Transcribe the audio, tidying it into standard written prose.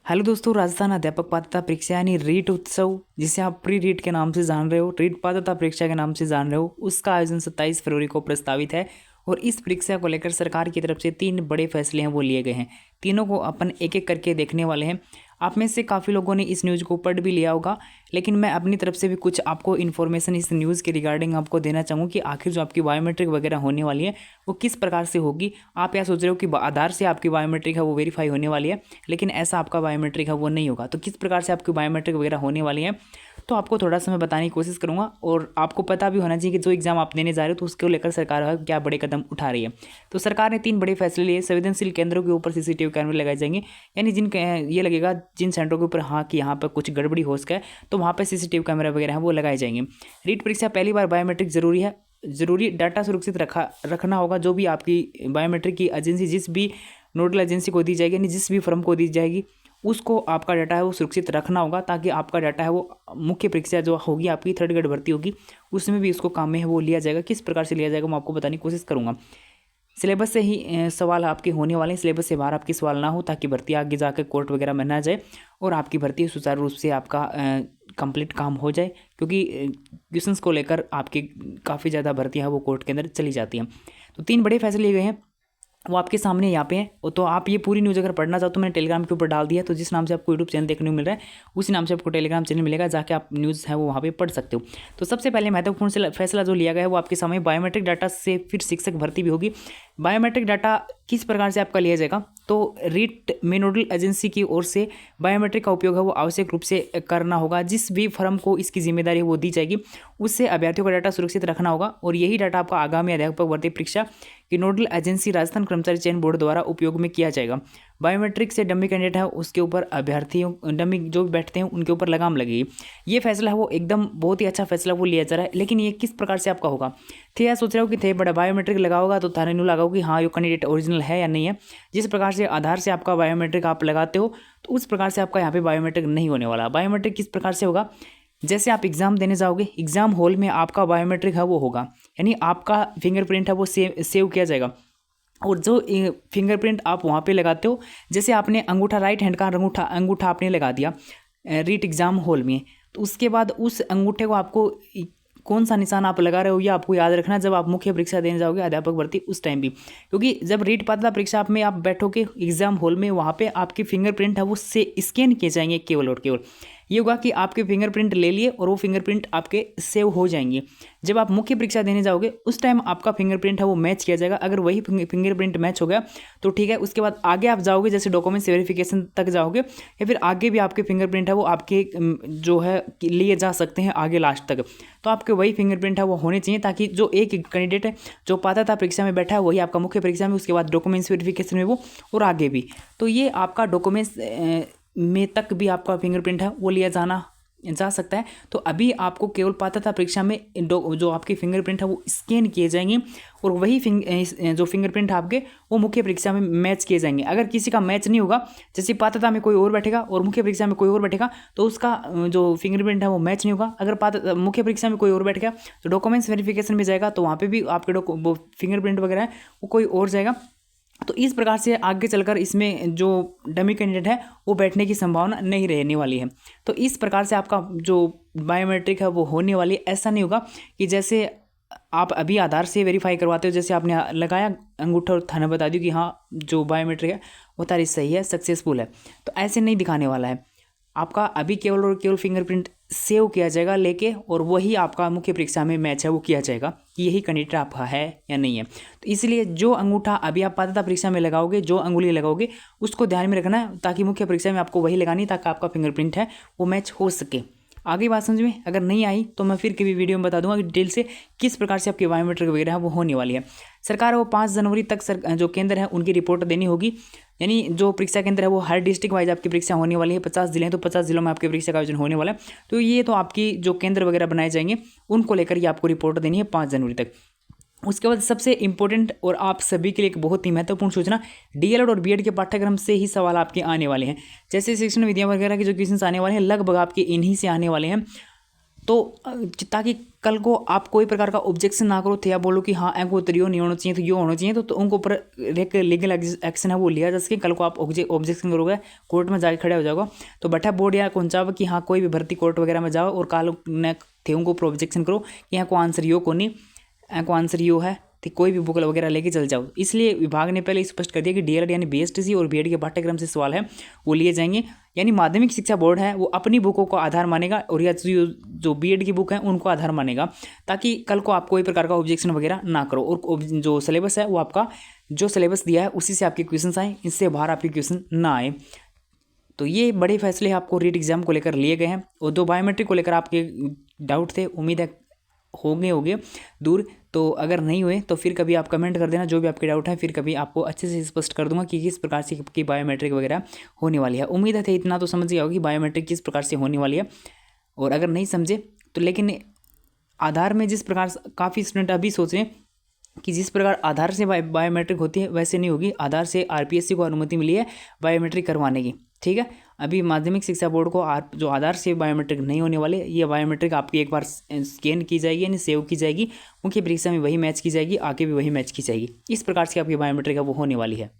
Hello दोस्तों, राजस्थान अध्यापक पात्रता परीक्षा यानी रीट उत्सव, जिसे आप प्री रीट के नाम से जान रहे हो, रीट पात्रता परीक्षा के नाम से जान रहे हो, उसका आयोजन 27 फरवरी को प्रस्तावित है। और इस परीक्षा को लेकर सरकार की तरफ से 3 बड़े फैसले हैं वो लिए गए हैं। तीनों को अपन एक एक करके देखने वाले हैं। आप में से काफ़ी लोगों ने इस न्यूज़ को पढ़ भी लिया होगा, लेकिन मैं अपनी तरफ से भी कुछ आपको इन्फॉर्मेशन इस न्यूज़ के रिगार्डिंग आपको देना चाहूँ कि आखिर जो आपकी बायोमेट्रिक वगैरह होने वाली है वो किस प्रकार से होगी। आप यह सोच रहे हो कि आधार से आपकी बायोमेट्रिक है वो वेरीफाई होने वाली है, लेकिन ऐसा आपका बायोमेट्रिक है वो नहीं होगा। तो किस प्रकार से आपकी बायोमेट्रिक वगैरह होने वाली है तो आपको थोड़ा सा मैं बताने की कोशिश करूँगा। और आपको पता भी होना चाहिए कि जो एग्ज़ाम आप देने जा रहे हो तो उसको लेकर सरकार क्या बड़े कदम उठा रही है। तो सरकार ने 3 बड़े फैसले लिए। संवेदनशील केंद्रों के ऊपर सीसीटीवी कैमरे लगाए जाएंगे, यानी ये लगेगा जिन सेंटरों के ऊपर हाँ कि यहाँ पर कुछ गड़बड़ी हो सके तो वहाँ पर सीसीटीवी कैमरा वगैरह है वो लगाए जाएंगे। रीट परीक्षा पहली बार बायोमेट्रिक जरूरी है। जरूरी डाटा सुरक्षित रखना होगा। जो भी आपकी बायोमेट्रिक की एजेंसी जिस भी नोडल एजेंसी को दी जाएगी, यानी जिस भी फर्म को दी जाएगी, उसको आपका डाटा है वो सुरक्षित रखना होगा, ताकि आपका डाटा है वो मुख्य परीक्षा जो होगी आपकी 3rd ग्रेड भर्ती होगी उसमें भी उसको काम में है वो लिया जाएगा। किस प्रकार से लिया जाएगा मैं आपको बताने की कोशिश करूँगा। सिलेबस से ही सवाल आपके होने वाले हैं। सिलेबस से बाहर आपके सवाल ना हो, ताकि भर्ती आगे जाकर कोर्ट वगैरह में ना जाए और आपकी भर्ती सुचारू रूप से आपका कंप्लीट काम हो जाए, क्योंकि क्वेश्चंस को लेकर आपकी काफ़ी ज़्यादा भर्तियाँ वो कोर्ट के अंदर चली जाती हैं। तो 3 बड़े फैसले लिए गए हैं वो आपके सामने यहाँ पे है। तो आप ये पूरी न्यूज़ अगर पढ़ना चाहो तो मैंने टेलीग्राम के ऊपर डाल दिया। तो जिस नाम से आपको यूट्यूब चैनल देखने को मिल रहा है उसी नाम से आपको टेलीग्राम चैनल मिलेगा, जाके आप न्यूज़ है वो वहाँ पे पढ़ सकते हो। तो सबसे पहले महत्वपूर्ण फैसला जो लिया गया है वो आपके सामने, बायोमेट्रिक डाटा से फिर शिक्षक भर्ती भी होगी। बायोमेट्रिक डाटा किस प्रकार से आपका लिया जाएगा, तो रीट में नोडल एजेंसी की ओर से बायोमेट्रिक का उपयोग है वो आवश्यक रूप से करना होगा। जिस भी फर्म को इसकी जिम्मेदारी वो दी जाएगी उससे अभ्यर्थियों का डाटा सुरक्षित रखना होगा, और यही डाटा आपका आगामी अध्यापक भर्ती परीक्षा की नोडल एजेंसी राजस्थान कर्मचारी चयन बोर्ड द्वारा उपयोग में किया जाएगा। बायोमेट्रिक से डमी कैंडिडेट है उसके ऊपर अभ्यर्थियों डमी जो भी बैठते हैं उनके ऊपर लगाम लगेगी। ये फैसला है वो एकदम बहुत ही अच्छा फैसला वो लिया जा रहा है। लेकिन ये किस प्रकार से आपका होगा, थे या सोच रहे हो कि थे बड़ा बायोमेट्रिक लगाओगा तो थाने न्यू लगाओ कि हाँ ये कैंडिडेट ओरिजिनल है या नहीं है। जिस प्रकार से आधार से आपका बायोमेट्रिक आप लगाते हो तो उस प्रकार से आपका यहाँ पे बायोमेट्रिक नहीं होने वाला। बायोमेट्रिक किस प्रकार से होगा, जैसे आप एग्ज़ाम देने जाओगे, एग्ज़ाम हॉल में आपका बायोमेट्रिक है वो होगा, यानी आपका फिंगरप्रिंट है वो सेव किया जाएगा। और जो फिंगरप्रिंट आप वहाँ पे लगाते हो, जैसे आपने अंगूठा राइट हैंड का अंगूठा आपने लगा दिया रीट एग्ज़ाम हॉल में, तो उसके बाद उस अंगूठे को आपको कौन सा निशान आप लगा रहे हो ये आपको याद रखना जब आप मुख्य परीक्षा देने जाओगे अध्यापक भर्ती उस टाइम भी। क्योंकि जब रीट पात्रता परीक्षा आप में आप बैठोगे एग्जाम हॉल में, वहाँ पे आपके फिंगरप्रिंट है वो से स्कैन किए जाएंगे केवल और केवल। ये होगा कि आपके फिंगरप्रिंट ले लिए और वो फिंगरप्रिंट आपके सेव हो जाएंगे। जब आप मुख्य परीक्षा देने जाओगे उस टाइम आपका फिंगरप्रिंट है वो मैच किया जाएगा। अगर वही फिंगरप्रिंट मैच हो गया तो ठीक है, उसके बाद आगे आप जाओगे, जैसे डॉक्यूमेंट्स वेरिफिकेशन तक जाओगे या फिर आगे भी आपके फिंगरप्रिंट है वो आपके जो है लिए जा सकते हैं आगे लास्ट तक। तो आपके वही फिंगरप्रिंट है वो होने चाहिए, ताकि जो एक कैंडिडेट है जो पात्रता परीक्षा में बैठा है वही आपका मुख्य परीक्षा में, उसके बाद डॉक्यूमेंट्स वेरिफिकेशन में वो, और आगे भी। तो ये आपका डॉक्यूमेंट्स में तक भी आपका फिंगरप्रिंट है वो लिया जा सकता है। तो अभी आपको केवल पात्रता परीक्षा में जो आपके फिंगरप्रिंट है वो स्कैन किए जाएंगे और वही जो फिंगरप्रिंट आपके वो मुख्य परीक्षा में मैच किए जाएंगे। अगर किसी का मैच नहीं होगा, जैसे पात्रता में कोई और बैठेगा और मुख्य परीक्षा में कोई और बैठेगा, तो उसका जो फिंगरप्रिंट है वो मैच नहीं होगा। अगर मुख्य परीक्षा में कोई और बैठ गया तो डॉक्यूमेंट्स वेरिफिकेशन में जाएगा तो वहाँ पर भी आपके वो फिंगरप्रिंट वगैरह है वो कोई और जाएगा। तो इस प्रकार से आगे चलकर इसमें जो डमी कैंडिडेट है वो बैठने की संभावना नहीं रहने वाली है। तो इस प्रकार से आपका जो बायोमेट्रिक है वो होने वाली है। ऐसा नहीं होगा कि जैसे आप अभी आधार से वेरीफाई करवाते हो, जैसे आपने लगाया अंगूठा और थाना बता दियो कि हाँ जो बायोमेट्रिक है वो तारीख सही है, सक्सेसफुल है, तो ऐसे नहीं दिखाने वाला है। आपका अभी केवल और केवल फिंगरप्रिंट सेव किया जाएगा लेके, और वही आपका मुख्य परीक्षा में मैच है वो किया जाएगा कि यही कैंडिडेट आपका है या नहीं है। तो इसलिए जो अंगूठा अभी आप पात्रता परीक्षा में लगाओगे, जो अंगुली लगाओगे उसको ध्यान में रखना है, ताकि मुख्य परीक्षा में आपको वही लगानी, ताकि आपका फिंगरप्रिंट है वो मैच हो सके। आगे बात समझ में अगर नहीं आई तो मैं फिर कभी वीडियो में बता दूंगा कि डिटेल से किस प्रकार से आपकी बायोमेट्रिक वगैरह है वो होने वाली है। सरकार वो 5 जनवरी तक जो केंद्र है उनकी रिपोर्ट देनी होगी, यानी जो परीक्षा केंद्र है वो हर डिस्ट्रिक्ट वाइज आपकी परीक्षा होने वाली है। 50 जिले हैं तो 50 जिलों में आपकी परीक्षा का आयोजन होने वाला है। तो ये तो आपकी जो केंद्र वगैरह बनाए जाएंगे उनको लेकर ये आपको रिपोर्ट देनी है 5 जनवरी तक। उसके बाद सबसे इंपॉर्टेंट और आप सभी के लिए एक बहुत ही महत्वपूर्ण सूचना, डीएलएड और बीएड के पाठ्यक्रम से ही सवाल आपके आने वाले हैं। जैसे शिक्षण विधियां वगैरह के जो क्वेश्चन आने वाले हैं लगभग आपके इन्हीं से आने वाले हैं। तो ताकि कल को आप कोई प्रकार का ऑब्जेक्शन ना करो थे या बोलो कि हाँ एंको उतरियो नहीं होना चाहिए तो ये होना चाहिए, तो उनको ऊपर एक लीगल एक्शन है वो लिया जा सके। कल को आप ऑब्जेक्शन करोगे कोर्ट में जाके खड़े हो जाओगे तो बैठा बोर्ड या कौन चाहो कि हाँ कोई भी भर्ती कोर्ट वगैरह में जाओ और कल ने थे उनको ऊपर ऑब्जेक्शन करो कि यहाँ को आंसर यो को नहीं, यहाँ को आंसर यो है, तो कोई भी बुक वगैरह लेके चल जाओ। इसलिए विभाग ने पहले स्पष्ट कर दिया कि डीएलएड यानी बीएसटीसी और बीएड के पाठ्यक्रम से सवाल है वो लिए जाएंगे, यानी माध्यमिक शिक्षा बोर्ड है वो अपनी बुकों को आधार मानेगा और या जो बीएड की बुक है उनको आधार मानेगा, ताकि कल को आप कोई प्रकार का ऑब्जेक्शन वगैरह ना करो और जो सिलेबस है वो आपका जो सिलेबस दिया है उसी से आपके क्वेश्चन आए, इससे बाहर आपके क्वेश्चन ना आए। तो ये बड़े फैसले आपको रीट एग्जाम को लेकर लिए गए हैं। और जो बायोमेट्रिक को लेकर आपके डाउट थे उम्मीद है होंगे दूर, तो अगर नहीं हुए तो फिर कभी आप कमेंट कर देना जो भी आपके डाउट है, फिर कभी आपको अच्छे से स्पष्ट कर दूंगा कि किस प्रकार से की बायोमेट्रिक वगैरह होने वाली है। उम्मीद है इतना तो समझ गया होगी बायोमेट्रिक किस प्रकार से होने वाली है। और अगर नहीं समझे तो लेकिन आधार में जिस प्रकार काफ़ी स्टूडेंट अभी सोच रहे हैं कि जिस प्रकार आधार से बायोमेट्रिक होती है वैसे नहीं होगी, आधार से आरपीएससी को अनुमति मिली है बायोमेट्रिक करवाने की, ठीक है। अभी माध्यमिक शिक्षा बोर्ड को जो आधार से बायोमेट्रिक नहीं होने वाले, ये बायोमेट्रिक आपकी एक बार स्कैन की जाएगी यानी सेव की जाएगी, मुख्य परीक्षा में वही मैच की जाएगी, आगे भी वही मैच की जाएगी। इस प्रकार से आपकी बायोमेट्रिक है वो होने वाली है।